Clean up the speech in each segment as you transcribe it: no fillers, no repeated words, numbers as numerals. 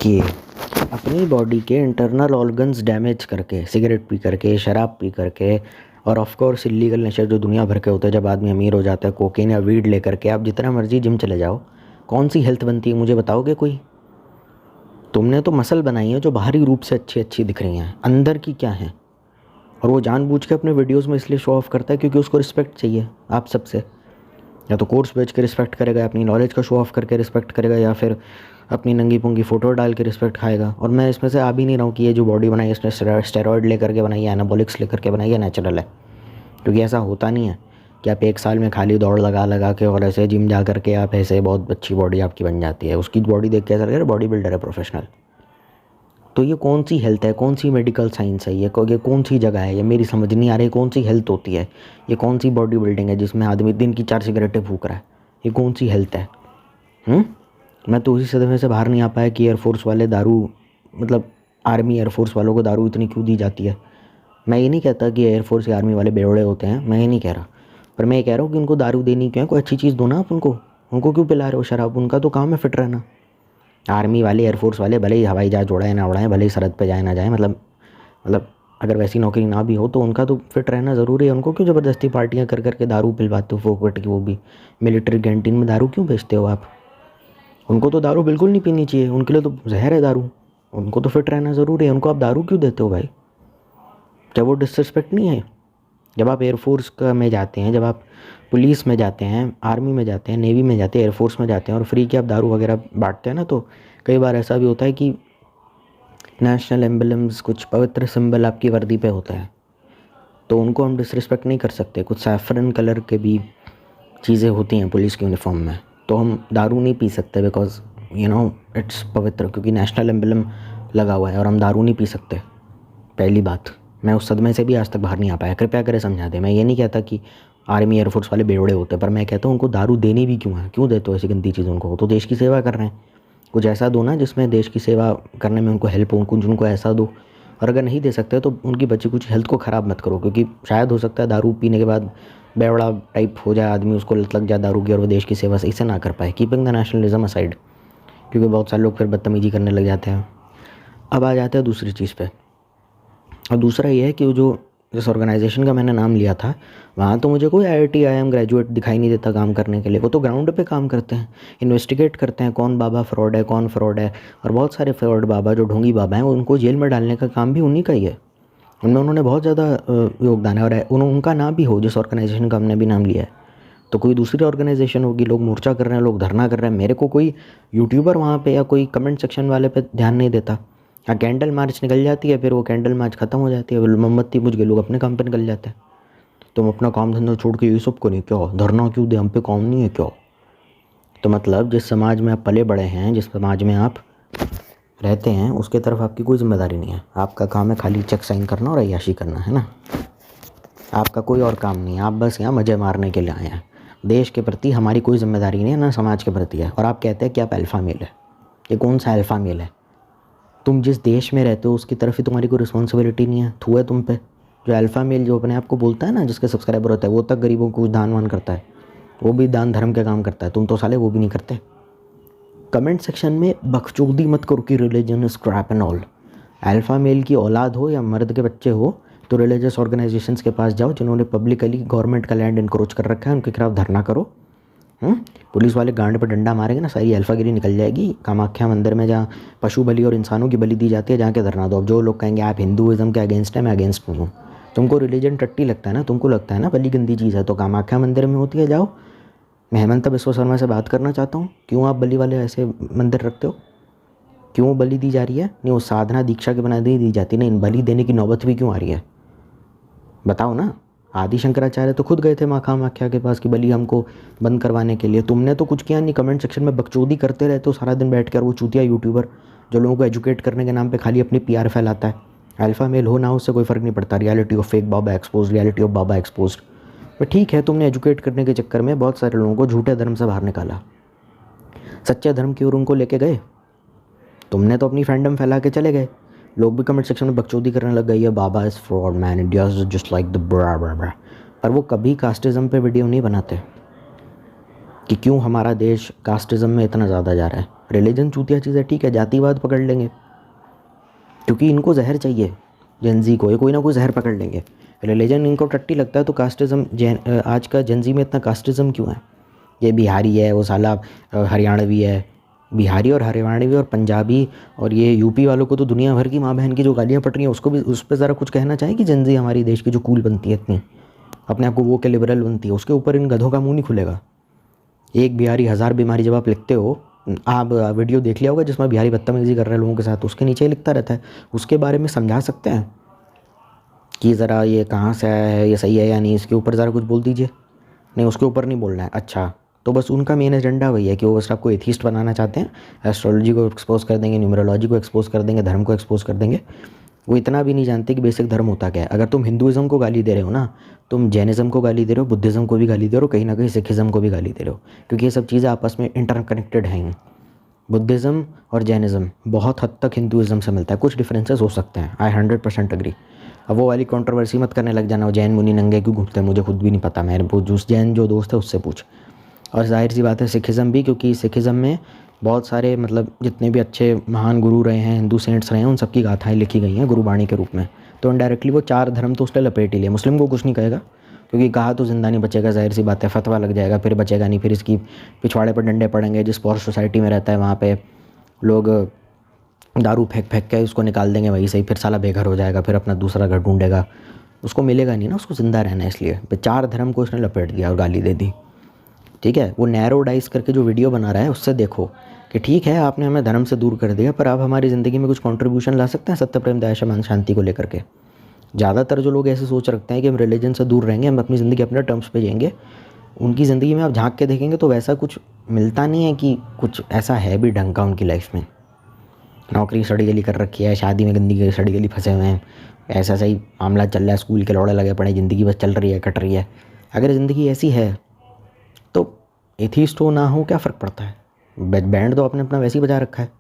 कि अपनी बॉडी के इंटरनल ऑर्गन्स डैमेज करके, सिगरेट पी करके, शराब पी करके, और ऑफ कोर्स इलीगल नशे जो दुनिया भर के होते हैं, जब आदमी अमीर हो जाता है, कोकेन या वीड लेकर के आप जितना मर्जी जिम चले जाओ, कौन सी हेल्थ बनती है मुझे बताओगे कोई? तुमने तो मसल बनाई है जो बाहरी रूप से अच्छी अच्छी दिख रही हैं, अंदर की क्या है? और वो जानबूझ के अपने वीडियोज़ में इसलिए शो ऑफ करता है क्योंकि उसको रिस्पेक्ट चाहिए आप सबसे। या तो कोर्स बेच के रिस्पेक्ट करेगा, या अपनी नॉलेज का शो ऑफ करके रिस्पेक्ट करेगा, या फिर अपनी नंगी पुंगी फ़ोटो डाल के रिस्पेक्ट खाएगा। और मैं इसमें से आ भी नहीं रहा हूँ कि ये जो बॉडी बनाई है इसने स्टेरॉयड लेकर के बनाई है, एनाबॉलिक्स लेकर के बनाई है, नेचुरल है। क्योंकि ऐसा होता नहीं है कि आप एक साल में खाली दौड़ लगा लगा के और ऐसे जिम जा करके आप ऐसे बहुत अच्छी बॉडी आपकी बन जाती है। उसकी बॉडी देख के ऐसा लग रहा है बॉडी बिल्डर है, प्रोफेशनल। तो ये कौन सी हेल्थ है, कौन सी मेडिकल साइंस है, ये कौन सी जगह है? ये मेरी समझ नहीं आ रही कौन सी हेल्थ होती है। ये कौन सी बॉडी बिल्डिंग है जिसमें आदमी दिन की 4 सिगरेटें फूक रहा है? ये कौन सी हेल्थ है? मैं तो उसी सदमे से बाहर नहीं आ पाया कि एयरफोर्स वाले दारू, मतलब आर्मी एयरफोर्स वालों को दारू इतनी क्यों दी जाती है। मैं ये नहीं कहता कि एयरफोर्स या आर्मी वाले बेवड़े होते हैं, मैं ये नहीं कह रहा, पर मैं ये कह रहा हूँ कि उनको दारू देनी क्यों है? कोई अच्छी चीज़ दो ना आप उनको क्यों पिला रहे हो शराब? उनका तो काम है फिट रहना। आर्मी वाले, एयरफोर्स वाले भले ही हवाई जहाज उड़ाए ना उड़ाएं, भले ही सरहद पे जाए ना जाए, मतलब अगर वैसी नौकरी ना भी हो तो उनका तो फिट रहना ज़रूरी है। उनको क्यों ज़बरदस्ती पार्टियाँ कर करके दारू पिलवाते हो फोकट की, वो भी मिलिट्री कैंटीन में दारू क्यों बेचते हो आप? उनको तो दारू बिल्कुल नहीं पीनी चाहिए, उनके लिए तो जहर है दारू। उनको तो फिट रहना ज़रूरी है, उनको आप दारू क्यों देते हो भाई? क्या वो डिसरिस्पेक्ट नहीं है? जब आप एयरफोर्स का में जाते हैं, जब आप पुलिस में जाते हैं, आर्मी में जाते हैं, नेवी में जाते हैं, एयरफोर्स में जाते हैं और फ्री के आप दारू वगैरह बांटते हैं ना, तो कई बार ऐसा भी होता है कि नेशनल एम्बलम्स, कुछ पवित्र सिंबल आपकी वर्दी पे होता है, तो उनको हम डिसरिस्पेक्ट नहीं कर सकते। कुछ सैफरन कलर के भी चीज़ें होती हैं पुलिस की यूनिफॉर्म में, तो हम दारू नहीं पी सकते बिकॉज इट्स पवित्र, क्योंकि नेशनल एम्बलम लगा हुआ है और हम दारू नहीं पी सकते। पहली बात, मैं उस सदमे से भी आज तक बाहर नहीं आ पाया, कृपया करें समझा दें। मैं ये नहीं कहता कि आर्मी एयरफोर्स वाले बेवड़े होते हैं, पर मैं कहता हूँ उनको दारू देनी भी क्यों है? क्यों देते हो ऐसी गंदी चीज़ उनको? वो तो देश की सेवा कर रहे हैं, कुछ ऐसा दो ना जिसमें देश की सेवा करने में उनको हेल्प हो, उनको ऐसा दो। और अगर नहीं दे सकते तो उनकी बची कुछ हेल्थ को ख़राब मत करो, क्योंकि शायद हो सकता है दारू पीने के बाद बेवड़ा टाइप हो जाए आदमी, उसको लत लग जाए दारू की और वो देश की सेवा सही से ना कर पाए। कीपिंग द नेशनलिज्म असाइड, क्योंकि बहुत सारे लोग फिर बदतमीजी करने लग जाते हैं। अब आ जाते हैं दूसरी चीज़ पे। और दूसरा ये है कि वो जो जिस ऑर्गेनाइजेशन का मैंने नाम लिया था, वहाँ तो मुझे कोई IIT IIM ग्रेजुएट दिखाई नहीं देता काम करने के लिए। वो तो ग्राउंड पे काम करते हैं, इन्वेस्टिगेट करते हैं कौन बाबा फ्रॉड है, कौन फ्रॉड है। और बहुत सारे फ्रॉड बाबा जो ढोंगी बाबा हैं, उनको जेल में डालने का काम भी उन्हीं का ही है। उनमें उन्होंने बहुत ज़्यादा योगदान है। और उनका ना भी हो, जिस ऑर्गेनाइजेशन का हमने भी नाम लिया है, तो कोई दूसरी ऑर्गेनाइजेशन होगी, लोग मोर्चा कर रहे हैं, लोग धरना कर रहे हैं, मेरे को कोई यूट्यूबर वहाँ पे या कोई कमेंट सेक्शन वाले पे ध्यान नहीं देता। हाँ, कैंडल मार्च निकल जाती है, फिर वो कैंडल मार्च ख़त्म हो जाती है, मोमबत्ती बुझ के लोग अपने काम पे निकल जाते हैं। तुम अपना काम धंधा छोड़ के ये सब को नहीं, क्या धरना क्यों दे, हम पे काम नहीं है क्या? तो मतलब जिस समाज में आप पले बड़े हैं, जिस समाज में आप रहते हैं, उसके तरफ आपकी कोई जिम्मेदारी नहीं है। आपका काम है खाली चेक साइन करना और अय्याशी करना, है ना? आपका कोई और काम नहीं है, आप बस यहाँ मज़े मारने के लिए आए हैं। देश के प्रति हमारी कोई जिम्मेदारी नहीं है, ना समाज के प्रति है। और आप कहते हैं कि आप अल्फ़ा मेल है। ये कौन सा अल्फ़ा मेल है? तुम जिस देश में रहते हो उसकी तरफ ही तुम्हारी कोई रिस्पॉन्सिबिलिटी नहीं है? थू है तुम पे? जो अल्फ़ा मेल जो अपने आप को बोलता है ना, जिसके सब्सक्राइबर होता है, वो तक गरीबों को कुछ दान वान करता है, वो भी दान धर्म के काम करता है। तुम तो साले वो भी नहीं करते। कमेंट सेक्शन में बकचोदी मत करो कि religion is crap and all. Alpha male की औलाद हो या मर्द के बच्चे हो, तो रिलीजियस ऑर्गेनाइजेशंस के पास जाओ जिन्होंने पब्लिकली गवर्नमेंट का लैंड इनक्रोच कर रखा है, उनके खिलाफ धरना करो। पुलिस वाले गांड पर डंडा मारेंगे ना, सारी अल्फागिरी निकल जाएगी। कामाख्या मंदिर में जहाँ पशु बलि और इंसानों की बलि दी जाती है, जहाँ के धरना दो। अब जो लोग कहेंगे आप हिंदुज़म के अगेंस्ट है, मैं अगेंस्ट हूँ। तुमको रिलीजन टट्टी लगता है ना, तुमको लगता है ना बलि गंदी चीज़ है, तो कामाख्या मंदिर में होती है, जाओ। मैं हेमंत बिस्वा शर्मा से बात करना चाहता हूँ, क्यों आप बलि वाले ऐसे मंदिर रखते हो? क्यों बलि दी जा रही है? नहीं, वो साधना दीक्षा के बना दी जाती, नहीं बलि देने की नौबत भी क्यों आ रही है? बताओ ना। आदि शंकराचार्य तो खुद गए थे माँ कामाख्या के पास कि बलि हमको बंद करवाने के लिए। तुमने तो कुछ किया नहीं, कमेंट सेक्शन में बकचोदी करते रहते हो सारा दिन बैठ कर। वो चूतिया यूट्यूबर जो लोगों को एजुकेट करने के नाम पे खाली अपनी PR फैलाता है। अल्फ़ा मेल हो ना हो, उससे कोई फ़र्क नहीं पड़ता। Reality of fake Baba expose, reality of Baba expose. पर ठीक है, तुमने एजुकेट करने के चक्कर में बहुत सारे लोगों को झूठे धर्म से बाहर निकाला, सच्चे धर्म की ओर उनको लेके गए। तुमने तो अपनी फैंडम फैला के चले गए, लोग भी कमेंट सेक्शन में बकचोदी करने लग गई है, baba is fraud man, India is just like the blah blah blah. पर वो कभी कास्टिज़म पे वीडियो नहीं बनाते कि क्यों हमारा देश कास्टिज़म में इतना ज़्यादा जा रहा है। रिलीजन चूतिया चीज़ है, ठीक है, जातिवाद पकड़ लेंगे क्योंकि इनको जहर चाहिए, जेंजी को ये कोई ना कोई जहर पकड़ लेंगे। रिलीजन इनको टट्टी लगता है तो कास्टिज़म, आज का जेंजी में इतना कास्टिज़म क्यों है? ये बिहारी है, वो साला हरियाणवी है, बिहारी और हरियाणवी और पंजाबी और ये यूपी वालों को तो दुनिया भर की माँ बहन की जो गालियाँ पड़ रही हैं उसको भी, उस पर ज़रा कुछ कहना चाहें कि जेंजी हमारी देश की जो कूल बनती है इतनी, अपने आप को वो के लिबरल बनती है, उसके ऊपर इन गधों का मुंह नहीं खुलेगा। एक बिहारी हज़ार बीमारी जब आप लिखते हो, आप वीडियो देख लिया होगा जिसमें बिहारी बदतमीज़ी कर रहे हैं लोगों के साथ, उसके नीचे लिखता रहता है, उसके बारे में समझा सकते हैं कि ज़रा ये कहाँ से आया है, ये सही है या नहीं, इसके ऊपर ज़रा कुछ बोल दीजिए। नहीं, उसके ऊपर नहीं बोलना है। अच्छा, तो बस उनका मेन एजेंडा वही है कि वो बस आपको एथीस्ट बनाना चाहते हैं, एस्ट्रोलॉजी को एक्सपोज कर देंगे, न्यूमरोलॉजी को एक्सपोज कर देंगे, धर्म को एक्सपोज कर देंगे। वो इतना भी नहीं जानते कि बेसिक धर्म होता क्या है। अगर तुम हिंदुज़म को गाली दे रहे हो ना, तुम जैनिज़्म को गाली दे रहे हो, बुद्धिज़्म को भी गाली दे रहे हो, कहीं ना कहीं सिखिज़म को भी गाली दे रहे हो, क्योंकि ये सब चीज़ें आपस में इंटरकनेक्टेड हैं। बुद्धिज़्म और जैनिज़्म बहुत हद तक हिंदुज़म से मिलता है, कुछ डिफरेंसेस हो सकते हैं, आई 100% अग्री। अब वो वाली कंट्रोवर्सी मत करने लग जाना, वो जैन मुनि नंगे क्यों घूमते हैं, मुझे खुद भी नहीं पता, मेरे पूछ उस जैन जो दोस्त है उससे पूछ। और जाहिर सी बात है सिखिज़म भी, क्योंकि सिखिज़म में बहुत सारे मतलब जितने भी अच्छे महान गुरु रहे हैं, हिंदू सेंट्स रहे हैं, उन सबकी गाथाएँ लिखी गई हैं गुरुबाणी के रूप में। तो इनडायरेक्टली वो 4 धर्म तो उसने लपेट ही लिया। मुस्लिम को कुछ नहीं कहेगा क्योंकि कहा तो ज़िंदा नहीं बचेगा, जाहिर सी बात है, फतवा लग जाएगा, फिर बचेगा नहीं, फिर इसकी पिछवाड़े पर डंडे पड़ेंगे। जिस पॉश सोसाइटी में रहता है वहाँ पे लोग दारू फेंक फेंक के उसको निकाल देंगे वहीं से ही, फिर साला बेघर हो जाएगा, फिर अपना दूसरा घर ढूंढेगा, उसको मिलेगा नहीं ना, उसको ज़िंदा रहना है। इसलिए 4 धर्म को उसने लपेट दिया और गाली दे दी। ठीक है, वो नैरो डाइस करके जो वीडियो बना रहा है उससे देखो कि ठीक है आपने हमें धर्म से दूर कर दिया, पर आप हमारी ज़िंदगी में कुछ कंट्रीब्यूशन ला सकते हैं सत्य प्रेम दया क्षमा शांति को लेकर के। ज़्यादातर जो लोग ऐसे सोच रखते हैं कि हम रिलीजन से दूर रहेंगे, हम अपनी ज़िंदगी अपने टर्म्स पे जिएंगे, उनकी ज़िंदगी में आप झांक के देखेंगे तो वैसा कुछ मिलता नहीं है कि कुछ ऐसा है भी ढंग का उनकी लाइफ में। नौकरी सड़ी गली कर रखी है, शादी में गंदी सड़ी गली फंसे हुए हैं, ऐसा सही मामला चल रहा है, स्कूल के लौड़े लगे पड़े, ज़िंदगी बस चल रही है, कट रही है। अगर ज़िंदगी ऐसी है तो एथीस्ट हो ना हो क्या फ़र्क पड़ता है, बैंड तो आपने अपना वैसे ही बजा रखा है।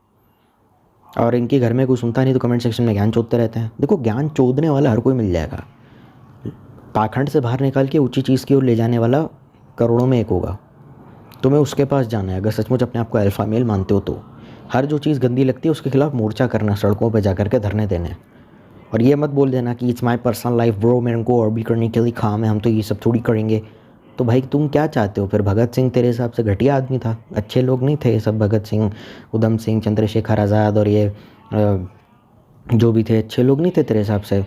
और इनके घर में कोई सुनता नहीं तो कमेंट सेक्शन में ज्ञान चोदते रहते हैं। देखो, ज्ञान चोदने वाला हर कोई मिल जाएगा, पाखंड से बाहर निकाल के ऊंची चीज़ की ओर ले जाने वाला करोड़ों में एक होगा। तुम्हें उसके पास जाना है अगर सचमुच अपने आप को अल्फा मेल मानते हो तो। हर जो चीज़ गंदी लगती है उसके खिलाफ मोर्चा करना, सड़कों पर जा करके धरने देने। और ये मत बोल देना कि it's my personal life bro, मेरे को और भी करने के लिए काम है, हम तो ये सब थोड़ी करेंगे। तो भाई तुम क्या चाहते हो फिर? भगत सिंह तेरे हिसाब से घटिया आदमी था, अच्छे लोग नहीं थे ये सब, भगत सिंह, उधम सिंह, चंद्रशेखर आज़ाद और ये जो भी थे अच्छे लोग नहीं थे तेरे हिसाब से?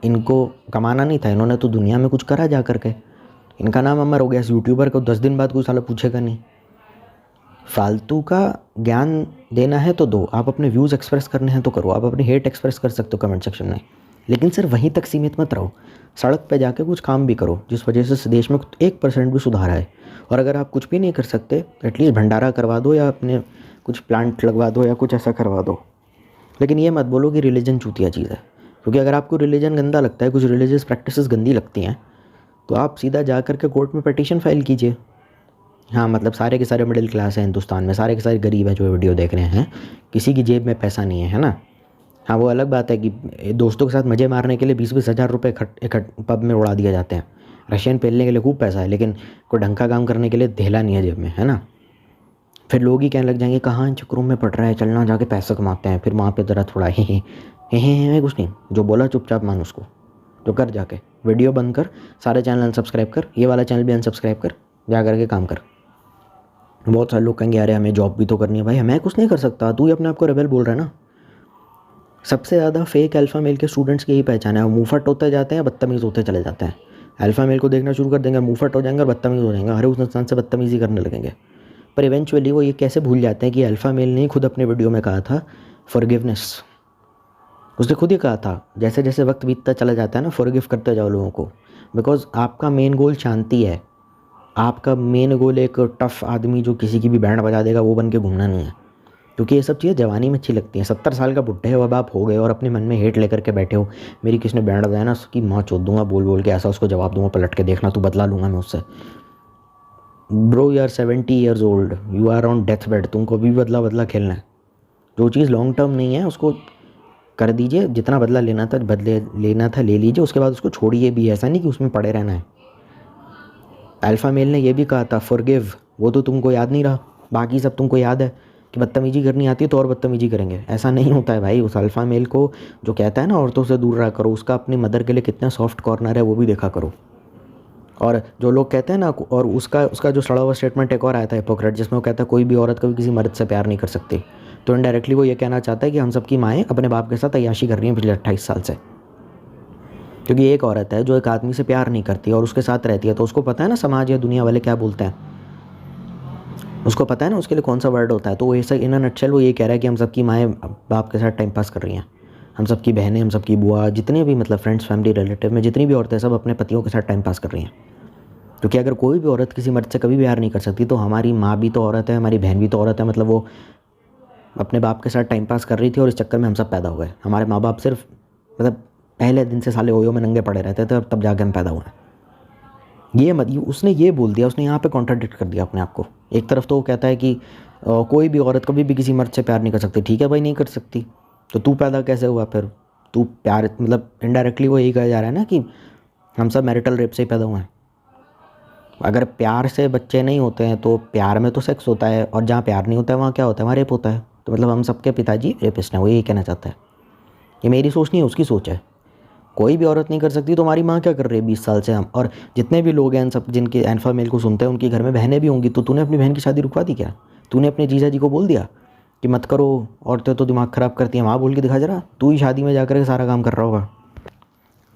इनको कमाना नहीं था, इन्होंने तो दुनिया में कुछ करा जा करके, इनका नाम अमर हो गया। इस यूट्यूबर को 10 दिन बाद कोई साला पूछेगा नहीं। फालतू का ज्ञान देना है तो दो, आप अपने व्यूज़ एक्सप्रेस करने हैं तो करो, आप अपनी हेट एक्सप्रेस कर सकते हो कमेंट सेक्शन में, लेकिन सिर्फ वहीं तक सीमित मत रहो। सड़क पे जाके कुछ काम भी करो जिस वजह से देश में 1% भी सुधार आए। और अगर आप कुछ भी नहीं कर सकते एटलीस्ट भंडारा करवा दो या अपने कुछ प्लांट लगवा दो या कुछ ऐसा करवा दो। लेकिन ये मत बोलो कि रिलीजन चूतिया चीज़ है, क्योंकि अगर आपको रिलीजन गंदा लगता है, कुछ रिलीजियस प्रैक्टिसेस गंदी लगती हैं, तो आप सीधा जा कर के कोर्ट में पिटीशन फाइल कीजिए। हाँ, मतलब सारे के सारे मिडिल क्लास हैं हिंदुस्तान में, सारे के सारे गरीब हैं जो वीडियो देख रहे हैं, किसी की जेब में पैसा नहीं है ना। हाँ, वो अलग बात है कि दोस्तों के साथ मज़े मारने के लिए 20-20 हज़ार रुपये पब में उड़ा दिए जाते हैं, रशियन पहनने के लिए खूब पैसा है, लेकिन कोई ढंग का काम करने के लिए धेला नहीं है जेब में, है ना। फिर लोग ही कहने लग जाएंगे कहाँ इन चक्रों में पड़ रहा है, चलना जाके पैसा कमाते हैं, फिर वहाँ पे ज़रा थोड़ा हे कुछ नहीं, जो बोला चुपचाप मान उसको, जो कर जाके वीडियो बंद कर, सारे चैनल अनसब्सक्राइब कर, ये वाला चैनल भी अनसब्सक्राइब कर, जा करके काम कर। बहुत सारे लोग कहेंगे अरे हमें जॉब भी तो करनी है। भाई मैं कुछ नहीं कर सकता, तू ही अपने आप को रेबेल बोल रहा है ना। सबसे ज़्यादा फेक अल्फ़ा मेल के स्टूडेंट्स की यही पहचान है, वो मुँहफट होते जाते हैं, बदतमीज़ होते चले जाते हैं। अल्फ़ा मेल को देखना शुरू कर देंगे, मुँहफट हो जाएंगे और बदतमीज़ हो जाएंगे, हर उस इंसान से बदतमीज़ी करने लगेंगे। पर इवेंचुअली वो ये कैसे भूल जाते हैं कि अल्फ़ा मेल ने खुद अपने वीडियो में कहा था फॉरगिवनेस। उसने खुद ही कहा था जैसे जैसे वक्त बीतता चला जाता है ना, फॉरगिव करते जाओ लोगों को, बिकॉज आपका मेन गोल शांति है। आपका मेन गोल एक टफ़ आदमी जो किसी की भी बैंड बजा देगा वो बन के घूमना नहीं है, क्योंकि ये सब चीज़ें जवानी में अच्छी लगती हैं। 70 साल का बुढ़े हो अब आप हो गए और अपने मन में हेट लेकर के बैठे हो, मेरी किसने बैंड बजाया ना उसकी माँ चोद दूंगा बोल बोल के, ऐसा उसको जवाब दूंगा पलट के, देखना तू बदला लूँगा मैं उससे। Bro you are 70 years old, you are on death bed, तुमको भी बदला बदला खेलना है। जो चीज़ लॉन्ग टर्म नहीं है उसको कर दीजिए, जितना बदला लेना था लेना था ले लीजिए, उसके बाद उसको छोड़िए भी, ऐसा नहीं कि उसमें पड़े रहना है। अल्फ़ा मेल ने यह भी कहा था फॉरगिव, वो तो तुमको याद नहीं रहा, बाकी सब तुमको याद है। कि बदतमीजी करनी आती है तो और बदतमीजी करेंगे। ऐसा नहीं होता है भाई। उस अल्फ़ा मेल को जो कहता है ना औरतों से दूर रहा करो, उसका अपनी मदर के लिए कितना सॉफ्ट कॉर्नर है वो भी देखा करो। और जो लोग कहते हैं ना, और उसका उसका जो सड़ा हुआ स्टेटमेंट एक और आया था हिपोक्रेट, जिसमें वो कहता है कोई भी औरत कभी किसी मर्द से प्यार नहीं कर सकती। तो इनडायरेक्टली वो ये कहना चाहता है कि हम सबकी माएँ अपने बाप के साथ अय्याशी कर रही हैं पिछले 28 साल से। क्योंकि एक औरत है जो एक आदमी से प्यार नहीं करती और उसके साथ रहती है, तो उसको पता है ना समाज या दुनिया वाले क्या बोलते हैं, उसको पता है ना उसके लिए कौन सा वर्ड होता है। तो वो ऐसा इन अ नटशेल वो ये कह रहा है कि हम सबकी माएँ बाप के साथ टाइम पास कर रही हैं, हम सबकी बहनें, हम सबकी बुआ, जितने भी मतलब फ्रेंड्स, फैमिली, रिलेटिव में जितनी भी औरतें सब अपने पतियों के साथ टाइम पास कर रही हैं। क्योंकि अगर कोई भी औरत किसी मर्द से कभी प्यार नहीं कर सकती तो हमारी माँ भी तो औरत है, हमारी बहन भी तो औरत है। मतलब वो अपने बाप के साथ टाइम पास कर रही थी और इस चक्कर में हम सब पैदा हुए। हमारे माँ बाप सिर्फ मतलब पहले दिन से साले ओयो में नंगे पड़े रहते थे और तब जाके हम पैदा हुए। उसने ये बोल दिया, उसने यहाँ पे कॉन्ट्राडिक्ट कर दिया अपने आप को। एक तरफ तो वो कहता है कि कोई भी औरत कभी भी किसी मर्द से प्यार नहीं कर सकती। ठीक है भाई, नहीं कर सकती तो तू पैदा कैसे हुआ फिर? तू प्यार मतलब इनडायरेक्टली वो यही कहा जा रहा है ना कि हम सब मैरिटल रेप से ही पैदा हुए हैं। अगर प्यार से बच्चे नहीं होते हैं तो प्यार में तो सेक्स होता है, और जहाँ प्यार नहीं होता है वहाँ क्या होता है? वहाँ रेप होता है। तो मतलब हम सबके पिताजी रेपिस्ट हैं, वो यही कहना चाहता है। ये मेरी सोच नहीं है, उसकी सोच है। कोई भी औरत नहीं कर सकती तो हमारी माँ क्या कर रही है 20 साल से हम? और जितने भी लोग हैं सब जिनके अल्फा मेल को सुनते हैं उनके घर में बहनें भी होंगी, तो तूने अपनी बहन की शादी रुकवा दी क्या? तूने अपने जीजा जी को बोल दिया कि मत करो, औरतें तो दिमाग ख़राब करती हैं? वहाँ बोल के दिखा जरा, तू ही शादी में जाकर के सारा काम कर रहा होगा।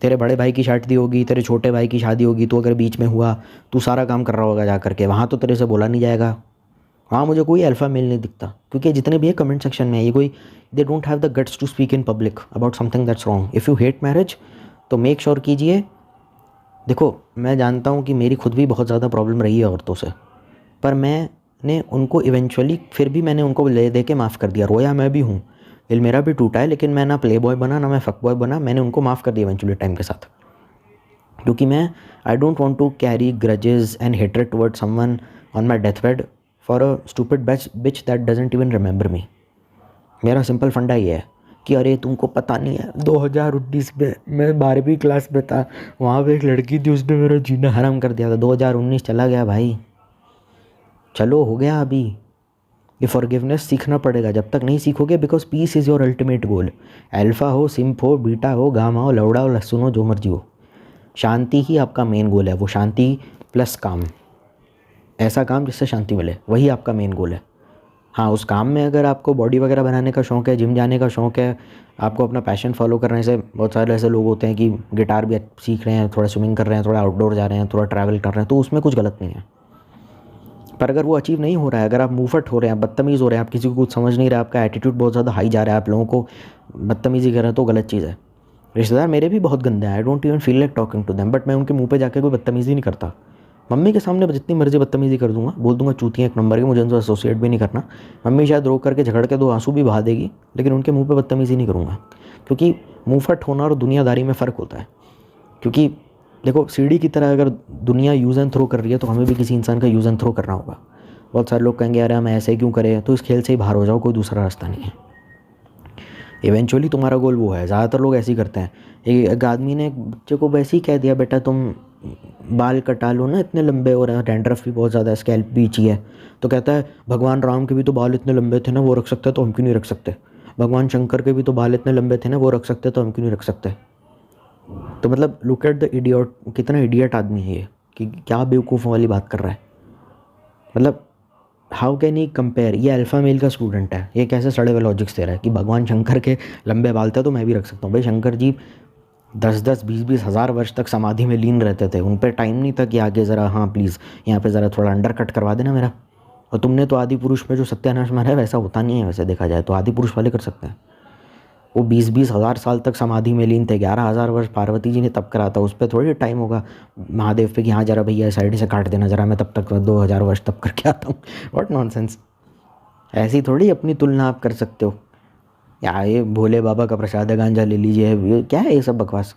तेरे बड़े भाई की शादी होगी, तेरे छोटे भाई की शादी होगी, तो अगर बीच में हुआ तू सारा काम कर रहा होगा जा करके, वहाँ तो तेरे से बोला नहीं जाएगा। वहाँ मुझे कोई अल्फ़ा मेल नहीं दिखता, क्योंकि जितने भी है कमेंट सेक्शन में ये कोई they don't have the guts to speak in public about something that's wrong. If you hate marriage तो मेक श्योर कीजिए। देखो, मैं जानता हूँ कि मेरी खुद भी बहुत ज़्यादा प्रॉब्लम रही है औरतों से, पर मैंने उनको इवेंचुअली फिर भी मैंने उनको ले दे के माफ़ कर दिया। रोया मैं भी हूँ, दिल मेरा भी टूटा है, लेकिन मैं ना प्ले बॉय बना ना मैं फक बॉय बना। मैंने उनको माफ़ कर दिया इवेंचुअली टाइम के साथ, क्योंकि मैं I don't want to carry grudges and hatred toward someone on my death bed for a stupid bitch that doesn't even remember me. मेरा सिंपल फंडा ये है कि अरे तुमको पता नहीं है 2019 में मैं 12वीं क्लास में था, वहाँ पे एक लड़की थी, उसने मेरा जीना हराम कर दिया था। 2019 चला गया भाई, चलो हो गया। अभी ये फॉरगिवनेस सीखना पड़ेगा, जब तक नहीं सीखोगे, because peace is your ultimate goal. Alpha हो, सिम्प हो, बीटा हो, गामा हो, लौड़ा हो, लहसुन हो, जो मर्जी हो, शांति ही आपका मेन गोल है। वो शांति प्लस काम, ऐसा काम जिससे शांति मिले, वही आपका मेन गोल है। हाँ, उस काम में अगर आपको बॉडी वगैरह बनाने का शौक़ है, जिम जाने का शौक़ है, आपको अपना पैशन फॉलो करने से, बहुत सारे ऐसे लोग होते हैं कि गिटार भी सीख रहे हैं, थोड़ा स्विमिंग कर रहे हैं, थोड़ा आउटडोर जा रहे हैं, थोड़ा ट्रैवल कर रहे हैं, तो उसमें कुछ गलत नहीं है। पर अगर वो अचीव नहीं हो रहा है, अगर आप मुँहफट हो रहे हैं, बदतमीज़ हो रहे हैं, आप किसी को कुछ समझ नहीं रहे, आपका एटीट्यूड बहुत ज़्यादा हाई जा रहा है, आप लोगों को बदतमीज़ी कर रहे हैं, तो गलत चीज़ है। रिश्तेदार मेरे भी बहुत गंदे हैं, I don't even feel like talking to them, but मैं उनके मुँह पे जाके कोई बदतमीज़ी नहीं करता। मम्मी के सामने जितनी मर्जी बदतमीज़ी कर दूंगा, बोल दूंगा चूतियाँ एक नंबर की, मुझे उनसे एसोसिएट भी नहीं करना। मम्मी शायद रो करके झगड़ के 2 आंसू भी बहा देगी, लेकिन उनके मुंह पे बदतमीज़ी नहीं करूँगा, क्योंकि मुंहफट होना और दुनियादारी में फ़र्क होता है। क्योंकि देखो, सीढ़ी की तरह अगर दुनिया यूज़ एंड थ्रो कर रही है तो हमें भी किसी इंसान का यूज़ एंड थ्रो करना होगा। बहुत सारे लोग कहेंगे अरे हम ऐसे क्यों करें, तो इस खेल से ही बाहर हो जाओ, कोई दूसरा रास्ता नहीं है। इवेंचुअली तुम्हारा गोल वो है। ज़्यादातर लोग ऐसे ही करते हैं। एक आदमी ने एक बच्चे को वैसे ही कह दिया, बेटा तुम बाल कटा लो ना, इतने लंबे हो रहे हैं, डैंड्रफ भी बहुत ज़्यादा है, स्कैल्प भी इची है। तो कहता है भगवान राम के भी तो बाल इतने लंबे थे ना, वो रख सकते तो हम क्यों नहीं रख सकते? भगवान शंकर के भी तो बाल इतने लंबे थे ना, वो रख सकते तो हम क्यों नहीं रख सकते? तो मतलब लुक एट द इडियट, कितना इडियट आदमी है ये, कि क्या बेवकूफ़ों वाली बात कर रहा है। मतलब हाउ कैन ही कंपेयर? ये अल्फ़ा मेल का स्टूडेंट है, ये कैसे सड़े हुए लॉजिक्स दे रहा है कि भगवान शंकर के लंबे बाल थे तो मैं भी रख सकता हूँ। भाई शंकर जी 10-10, 20-20 हज़ार वर्ष तक समाधि में लीन रहते थे, उन पर टाइम नहीं था कि आगे ज़रा हाँ प्लीज़ यहाँ पे ज़रा थोड़ा अंडर कट करवा देना मेरा। और तुमने तो आदि पुरुष में जो सत्यानाश मारा है वैसा होता नहीं है, वैसे देखा जाए तो आदि पुरुष वाले कर सकते हैं। वो 20-20 हज़ार साल तक समाधि में लीन थे, 11,000 वर्ष पार्वती जी ने तप करा था, उस पर थोड़ी टाइम होगा महादेव पे कि हाँ जरा भैया साइड से काट देना जरा, मैं तब तक 2,000 वर्ष तप करके आता हूँ। What nonsense. ऐसी थोड़ी अपनी तुलना आप कर सकते हो। या ये भोले बाबा का प्रसाद है, गांजा ले लीजिए, क्या है ये सब बकवास।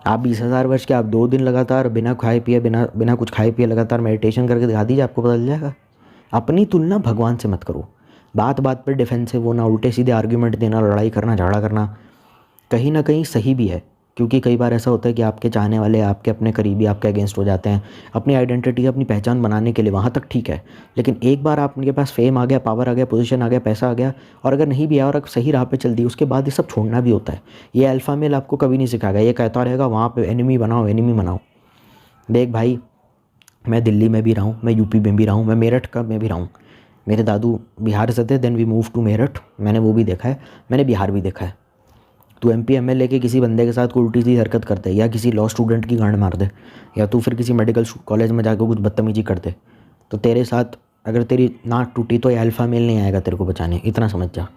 आप 20,000 वर्ष के आप 2 दिन लगातार बिना खाए पिए बिना कुछ खाए पिए लगातार मेडिटेशन करके दिखा दीजिए, आपको पता चल जाएगा। अपनी तुलना भगवान से मत करो। बात बात पर डिफेंसिव होना, उल्टे सीधे आर्ग्यूमेंट देना, लड़ाई करना, झगड़ा करना कहीं ना कहीं सही भी है, क्योंकि कई बार ऐसा होता है कि आपके चाहने वाले, आपके अपने करीबी आपके अगेंस्ट हो जाते हैं। अपनी आइडेंटिटी, अपनी पहचान बनाने के लिए वहाँ तक ठीक है, लेकिन एक बार आपके पास फेम आ गया, पावर आ गया, पोजीशन आ गया, पैसा आ गया, और अगर नहीं भी आया और अगर सही राह पे चल दी, उसके बाद ये सब छोड़ना भी होता है। ये अल्फा मेल आपको कभी नहीं सिखाएगा, ये कहता रहेगा वहाँ पे एनिमी बनाओ, एनिमी बनाओ। देख भाई, मैं दिल्ली में भी रहा हूँ, मैं यूपी में भी रहा हूँ, मैं मेरठ का में भी रहा हूँ। मेरे दादू बिहार से थे, then we move to Meerut. मैंने वो भी देखा है, मैंने बिहार भी देखा है। तू एमपी एमएलए के किसी बंदे के साथ कोई उल्टी सी हरकत कर दे, या किसी लॉ स्टूडेंट की गांड मार दे, या तू फिर किसी मेडिकल कॉलेज में जाकर कुछ बदतमीजी कर दे, तो तेरे साथ अगर तेरी नाक टूटी तो ये अल्फ़ा मेल नहीं आएगा तेरे को बचाने, इतना समझ जा।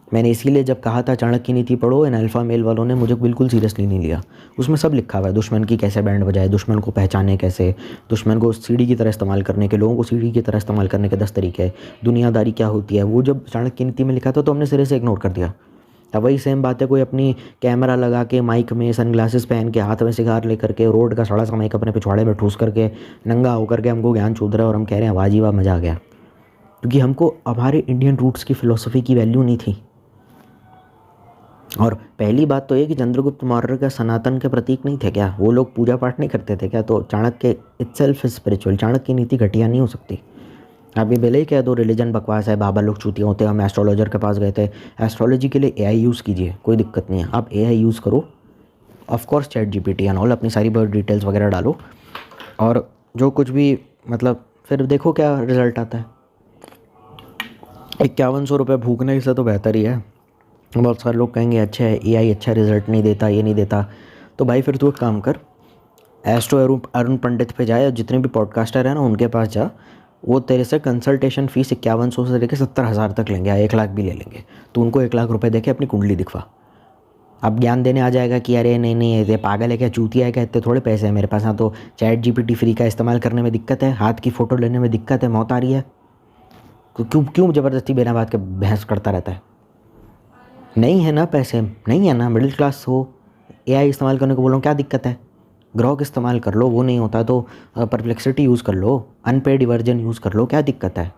मैंने इसीलिए जब कहा था चाणक्य की नीति पढ़ो, इन अल्फ़ा मेल वालों ने मुझे बिल्कुल सीरियसली नहीं लिया। उसमें सब लिखा हुआ है, दुश्मन की कैसे बैंड बजाए, दुश्मन को पहचाने कैसे, दुश्मन को सीढ़ी की तरह इस्तेमाल करने के, लोगों को सीढ़ी की तरह इस्तेमाल करने के 10 तरीके, दुनियादारी क्या होती है, वो जब चाणक्य की नीति में लिखा था तो हमने सिरे से इग्नोर कर दिया। अब वही सेम बात है, कोई अपनी कैमरा लगा के, माइक में सनग्लासेस पहन के, हाथ में सिगार लेकर के, रोड का सड़ा सा माइक अपने पिछवाड़े में ठूस करके, नंगा होकर के हमको ज्ञान चूद रहा है, और हम कह रहे हैं वाह जी वाह मज़ा आ गया, क्योंकि हमको हमारे इंडियन रूट्स की फ़िलोसफी की वैल्यू नहीं थी। और पहली बात तो ये कि चंद्रगुप्त मौर्य का सनातन के प्रतीक नहीं थे क्या? वो लोग पूजा पाठ नहीं करते थे क्या? तो चाणक्य इटसेल्फ स्पिरिचुअल, चाणक्य की नीति घटिया नहीं हो सकती। आप ये भले ही कह दो रिलीजन बकवास है, बाबा लोग चूतिया होते हैं, हम एस्ट्रोलॉजर के पास गए थे। एस्ट्रोलॉजी के लिए एआई यूज़ कीजिए, कोई दिक्कत नहीं है, आप एआई यूज़ करो, of course chat GPT and all, अपनी सारी बर्थ डिटेल्स वगैरह डालो, और जो कुछ भी मतलब फिर देखो क्या रिज़ल्ट आता है। 5100 रुपये भूखने से तो बेहतर ही है। बहुत सारे लोग कहेंगे अच्छा है एआई अच्छा रिज़ल्ट नहीं देता, ये नहीं देता, तो भाई फिर तू एक काम कर, एस्ट्रो अरुण पंडित पे जाए, जितने भी पॉडकास्टर हैं ना उनके पास जा, वो तेरे से कंसल्टेशन फ़ीस 5100 से लेकर 70,000 तक लेंगे, या 1 लाख भी ले लेंगे। तो उनको 1 लाख रुपए देके अपनी कुंडली दिखवा। अब ज्ञान देने आ जाएगा कि अरे नहीं नहीं ये पागल है क्या, चूतिया है क्या, इतने थोड़े पैसे हैं मेरे पास, हाँ तो चैट जीपीटी फ्री का इस्तेमाल करने में दिक्कत है, हाथ की फ़ोटो लेने में दिक्कत है, मौत आ रही है, तो क्यों क्यों ज़बरदस्ती बिना बात के बहस करता रहता है? नहीं है ना पैसे, नहीं है ना, मिडिल क्लास हो, एआई इस्तेमाल करने को बोलो क्या दिक्कत है? ग्रोक इस्तेमाल कर लो, वो नहीं होता तो परप्लेक्सिटी यूज़ कर लो, अनपेड वर्जन यूज़ कर लो, क्या दिक्कत है?